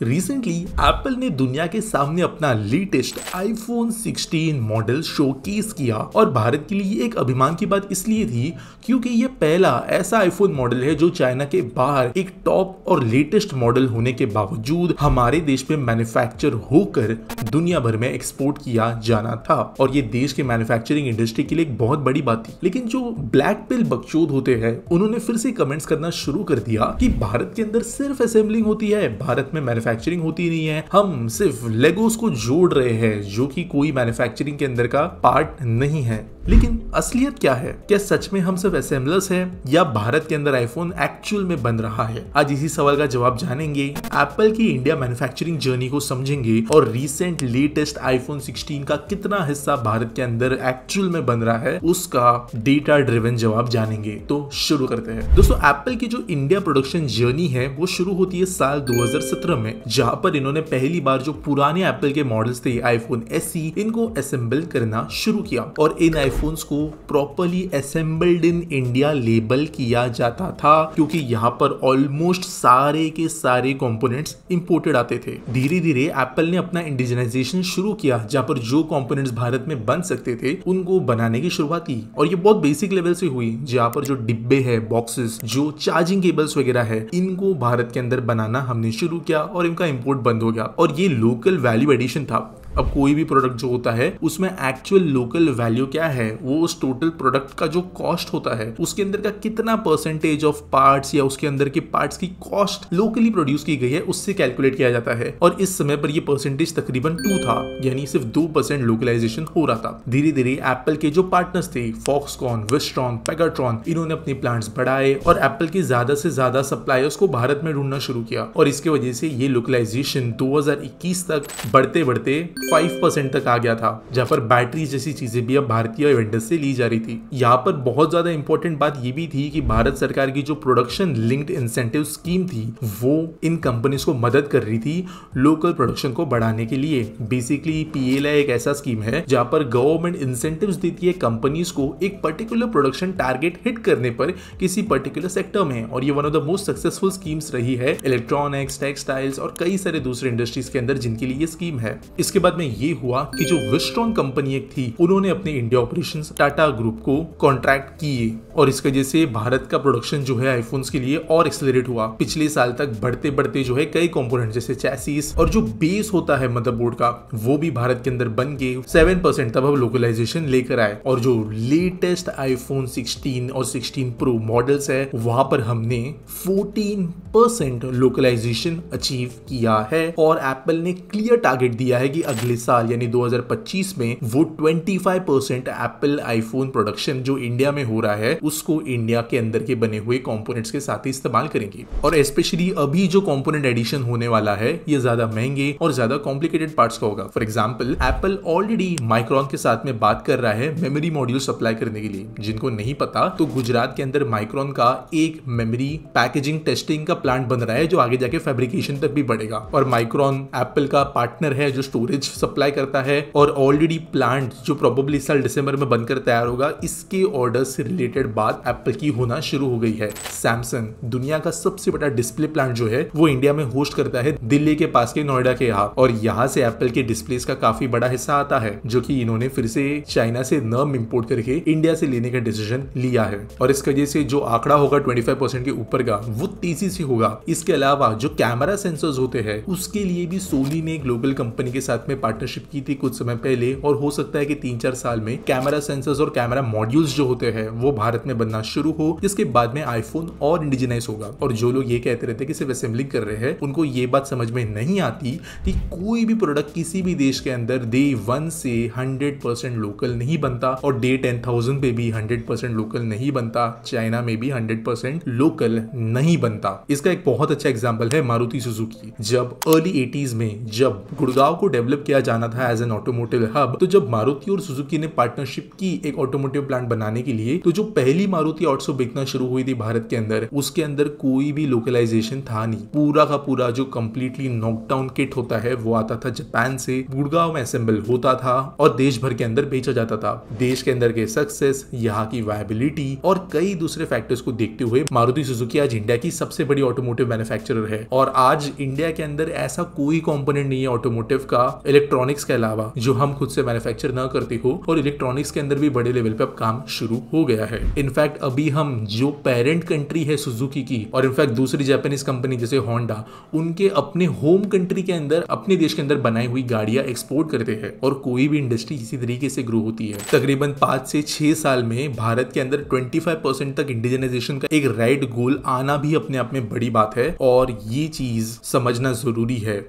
Recently Apple ने दुनिया के सामने अपना लेटेस्ट आईफोन 16 मॉडल शोकेस किया और भारत के लिए एक अभिमान की बात इसलिए थी क्योंकि ये पहला ऐसा आईफोन मॉडल है जो चाइना के बाहर एक टॉप और लेटेस्ट मॉडल होने के बावजूद हमारे देश में मैन्युफैक्चर होकर दुनिया भर में एक्सपोर्ट किया जाना था। और ये देश के मैन्युफैक्चरिंग इंडस्ट्री के लिए एक बहुत बड़ी बात थी। लेकिन जो ब्लैक पिल बकचोद होते हैं उन्होंने फिर से कमेंट्स करना शुरू कर दिया कि भारत के अंदर सिर्फ असेंबलिंग होती है, भारत में मैन्युफैक्चरिंग होती नहीं है, हम सिर्फ लेगोस को जोड़ रहे हैं जो कि कोई मैन्युफैक्चरिंग के अंदर का पार्ट नहीं है। लेकिन असलियत क्या है? क्या सच में हम सिर्फ असेंबलर्स हैं या भारत के अंदर आईफोन एक्चुअल में बन रहा है? आज इसी सवाल का जवाब जानेंगे, एप्पल की इंडिया मैन्युफैक्चरिंग जर्नी को समझेंगे और रीसेंट लेटेस्ट आईफोन 16 का कितना हिस्सा भारत के अंदर एक्चुअल में बन रहा है उसका डेटा ड्रिवन जवाब जानेंगे। तो शुरू करते हैं। दोस्तों, एप्पल की जो इंडिया प्रोडक्शन जर्नी है वो शुरू होती है साल 2017 में, जहां पर इन्होंने पहली बार जो पुराने एप्पल के मॉडल्स थे आईफोन SE इनको असेंबल करना शुरू किया और इन आईफोन्स को properly assembled in India label किया जाता था क्योंकि यहाँ पर ऑलमोस्ट सारे के सारे कंपोनेंट्स इंपोर्टेड आते थे। धीरे धीरे एप्पल ने अपना इंडिजिनाइजेशन शुरू किया जहाँ पर जो कंपोनेंट्स भारत में बन सकते थे उनको बनाने की शुरुआत की और ये बहुत बेसिक लेवल से हुई, जहाँ पर जो डिब्बे है, बॉक्सेस, जो चार्जिंग केबल्स वगैरह है, इनको भारत के अंदर बनाना हमने शुरू किया और इनका इंपोर्ट बंद हो गया। और ये लोकल वैल्यू एडिशन था। अब कोई भी प्रोडक्ट जो होता है उसमें एक्चुअल लोकल वैल्यू क्या है, वो उस टोटल प्रोडक्ट का जो कॉस्ट होता है उसके अंदर का कितना परसेंटेज ऑफ पार्ट्स या उसके अंदर के पार्ट्स की कॉस्ट लोकली प्रोड्यूस की गई है उससे कैलकुलेट किया जाता है। और इस समय पर ये परसेंटेज तकरीबन 2 था, यानी सिर्फ 2% लोकलाइजेशन हो रहा था। धीरे धीरे एप्पल के जो पार्टनर्स थे, फॉक्सकॉन, विस्ट्रॉन, पेगाट्रॉन, इन्होंने अपने प्लांट्स बढ़ाए और एप्पल के ज्यादा से ज्यादा सप्लायर्स को भारत में ढूंढना शुरू किया और इसके वजह से ये लोकलाइजेशन 2021 तक बढ़ते बढ़ते 5% तक आ गया था, जहां पर बैटरी जैसी चीजें भी अब भारतीय वेंडर्स से ली जा रही थी। यहाँ पर बहुत ज्यादा इंपॉर्टेंट बात ये भी थी कि भारत सरकार की जो प्रोडक्शन लिंक्ड इंसेंटिव स्कीम थी वो इन कंपनीज को मदद कर रही थी लोकल प्रोडक्शन को बढ़ाने के लिए। बेसिकली PLI एक ऐसा स्कीम है जहां पर गवर्नमेंट इंसेंटिव्स देती है कंपनीज को एक पर्टिकुलर प्रोडक्शन टारगेट हिट करने पर किसी पर्टिकुलर सेक्टर में, और ये one of the most successful schemes रही है इलेक्ट्रॉनिक्स, टेक्सटाइल्स और कई सारे दूसरे इंडस्ट्रीज के अंदर जिनके लिए ये स्कीम है। इसके बाद में ये हुआ कि जो विस्ट्रॉन कंपनी एक थी उन्होंने अपने इंडिया ऑपरेशंस टाटा ग्रुप को कॉन्ट्रैक्ट किए और इसकी वजह से भारत का प्रोडक्शन जो है आईफोन्स के लिए और एक्सेलरेट हुआ। पिछले साल तक बढ़ते बढ़ते जो है कई कंपोनेंट जैसे चैसिस और जो बेस होता है मदरबोर्ड का वो भी भारत के अंदर बन गए। 7% तब हम लोकलाइजेशन लेकर आए और जो लेटेस्ट आईफोन 16 और 16 प्रो मॉडल्स है वहां पर हमने 14% लोकलाइजेशन अचीव किया है और एप्पल ने क्लियर टारगेट दिया है कि अगले साल यानी 2025 में वो 25% एप्पल आईफोन प्रोडक्शन जो इंडिया में हो रहा है उसको इंडिया के अंदर के बने हुए कंपोनेंट्स के साथ ही इस्तेमाल करेंगे। और स्पेशली अभी जो कंपोनेंट एडिशन होने वाला है ये ज्यादा महंगे और ज्यादा कॉम्प्लिकेटेड पार्ट्स का होगा। For example, Apple already micron के साथ में बात कर रहा है मेमोरी मॉड्यूल सप्लाई करने के लिए। जिनको नहीं पता तो गुजरात के अंदर माइक्रॉन का एक मेमोरी पैकेजिंग टेस्टिंग का प्लांट बन रहा है जो आगे जाके फैब्रिकेशन तक भी बढ़ेगा। और माइक्रॉन एप्पल का पार्टनर है जो स्टोरेज सप्लाई करता है और ऑलरेडी प्लांट जो प्रोबेबली इस साल दिसंबर में बनकर तैयार होगा, इसके ऑर्डर से रिलेटेड बात एप्पल की होना शुरू हो गई है। सैमसंग दुनिया का सबसे बड़ा डिस्प्ले प्लांट जो है वो इंडिया में होस्ट करता है दिल्ली के पास के नोएडा के यहाँ, और यहाँ से एप्पल के डिस्प्लेस का काफी बड़ा हिस्सा आता है जो कि इन्होंने फिर से चाइना से नर्म इंपोर्ट करके इंडिया से लेने का डिसीजन लिया है। और इसकी वजह से जो आंकड़ा होगा 25% के ऊपर का वो तेजी से होगा। इसके अलावा जो कैमरा सेंसर्स होते हैं उसके लिए भी सोनी ने एक ग्लोबल कंपनी के साथ में पार्टनरशिप की थी कुछ समय पहले, और हो सकता है कि 3-4 साल में कैमरा सेंसर्स और कैमरा मॉड्यूल्स जो होते हैं वो भारत में बनना शुरू हो, जिसके बाद में आईफोन और इंडिजिनाइज होगा। और जो लोग ये कहते रहते हैं कि सिर्फ असेंबलिंग कर रहे हैं उनको ये बात समझ में नहीं आती कि कोई भी प्रोडक्ट किसी भी देश के अंदर डे 1 से 100% लोकल नहीं बनता और डे 10,000 पे भी 100% लोकल नहीं बनता। चाइना में भी 100% लोकल नहीं बनता। इसका एक बहुत अच्छा एग्जांपल है मारुति सुजुकी। जब अर्ली 80s में जब गुड़गांव को डेवलप डेवलप किया जाना था एज एन ऑटोमोटिव हब। तो जब मारुति और सुजुकी ने पार्टनरशिप की एक ऑटोमोटिव प्लांट बनाने के लिए, तो जो पहली मारुति 800 बिकना शुरू हुई थी भारत के अंदर, उसके अंदर कोई भी लोकलाइजेशन था नहीं। पूरा का पूरा जो कंप्लीटली नॉकडाउन किट होता है वो आता था जापान से, गुड़गांव में असेंबल होता था और देश भर के अंदर बेचा जाता था। देश के अंदर के सक्सेस, यहाँ की वायबिलिटी और कई दूसरे फैक्टर्स को देखते हुए मारुति सुजुकी आज इंडिया की सबसे बड़ी ऑटोमोटिव मैन्युफैक्चरर है। और आज इंडिया के अंदर ऐसा कोई कंपोनेंट नहीं है ऑटोमोटिव का इलेक्ट्रॉनिक्स के अलावा जो हम खुद से मैन्युफैक्चर ना करते हो, और इलेक्ट्रॉनिक्स के अंदर भी बड़े लेवल पे अब काम शुरू हो गया है। इनफैक्ट अभी हम जो पेरेंट कंट्री है सुजुकी की, और इनफैक्ट दूसरी जापानीज कंपनी जैसे होंडा, उनके अपने होम कंट्री के अंदर, अपने देश के अंदर बनाई हुई गाड़ियां एक्सपोर्ट करते हैं। और कोई भी इंडस्ट्री इसी तरीके से ग्रो होती है। तकरीबन 5 से 6 साल में भारत के अंदर 25% तक इंडिजनाइजेशन का एक राइट गोल आना भी अपने आप में बड़ी बात है, और ये चीज समझना जरूरी है।